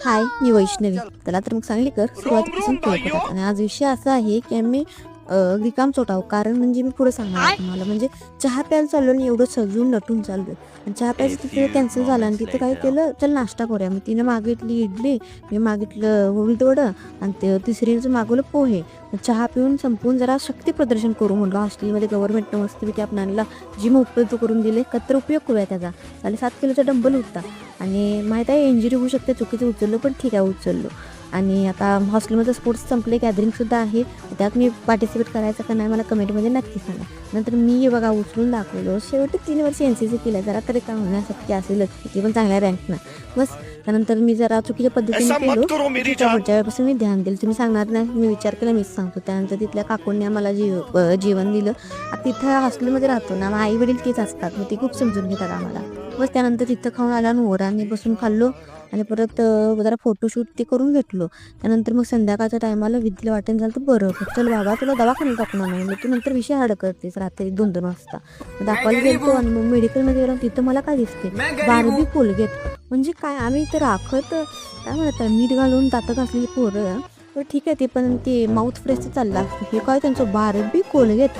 हाय, मी वैष्णवी. त्याला तर मग चांगली कर सुरुवातीपासून केलं पटत. आणि आज विषय असा आहे की आम्ही रिकाम चोटाव. कारण म्हणजे मी पुढे सांगणार आहे तुम्हाला. म्हणजे चहा प्यायला चाललो आणि एवढं सजून नटून चाललोय आणि चहा प्यायचं तिथे कॅन्सल झालं आणि तिथं काय केलं, चल नाश्ता करूया. मग तिने मागितली इडली, मी मागितलं उडीदवडं आणि ते तिसरीचं मागवलं पोहे. चहा पिऊन संपवून जरा शक्ती प्रदर्शन करू म्हणलं. हॉस्टेलमध्ये गव्हर्नमेंटनं मस्तपैकी आपल्याला जिम उपलब्ध करून दिले, कत्र उपयोग करूया त्याचा. 7.5 किलोचा डंबल होता आणि माहीत आहे इंजुरी होऊ शकते, चुकीचं उचललो पण ठीक आहे उचललो. आणि आता हॉस्टेलमध्ये स्पोर्ट्स संपले, गॅदरिंगसुद्धा आहे, त्यात मी पार्टिसिपेट करायचं का नाही मला कमेंटमध्ये नक्की सांगा. नंतर मी बघा उचलून दाखवलं. शेवटी 3 वर्ष NCC केलं, जरा तरी का होण्यासाठी असेलच, ती पण चांगल्या रँकनं. बस त्यानंतर मी जरा चुकीच्या पद्धतीने केलो, पुढच्या वेळेपासून मी ध्यान दिलं. तुम्ही सांगणार नाही, मी विचार केला मीच सांगतो. त्यानंतर तिथल्या काकूंनी आम्हाला जेवण दिलं. तिथं हॉस्टेलमध्ये राहतो ना, मग आई वडील तेच असतात, मग ते खूप समजून घेतात आम्हाला. बस त्यानंतर तिथं खाऊन आला आणि ओरांनी बसून खाल्लो आणि परत जरा फोटोशूट ते करून घेतलो. त्यानंतर मग संध्याकाळच्या टायमाला विधीला वाटेल झालं तर बरं, चल बाबा तुला दवाखान्यात टाकणार नाही, मग तू नंतर विषय हाड करतेस रात्री 2-2 वाजता. दाखवायला गेलो आणि मग मेडिकलमध्ये गेलो. तिथं मला काय दिसते, बार्बी कोलगेट. म्हणजे काय, आम्ही तर राखत काय म्हणतात मीठ घालून दात घासलेली पोरं. ठीक आहे, ते पण ते माउथ फ्रेशचं चाललं असतं. हे काय त्यांचं बार्बी कोलगेट.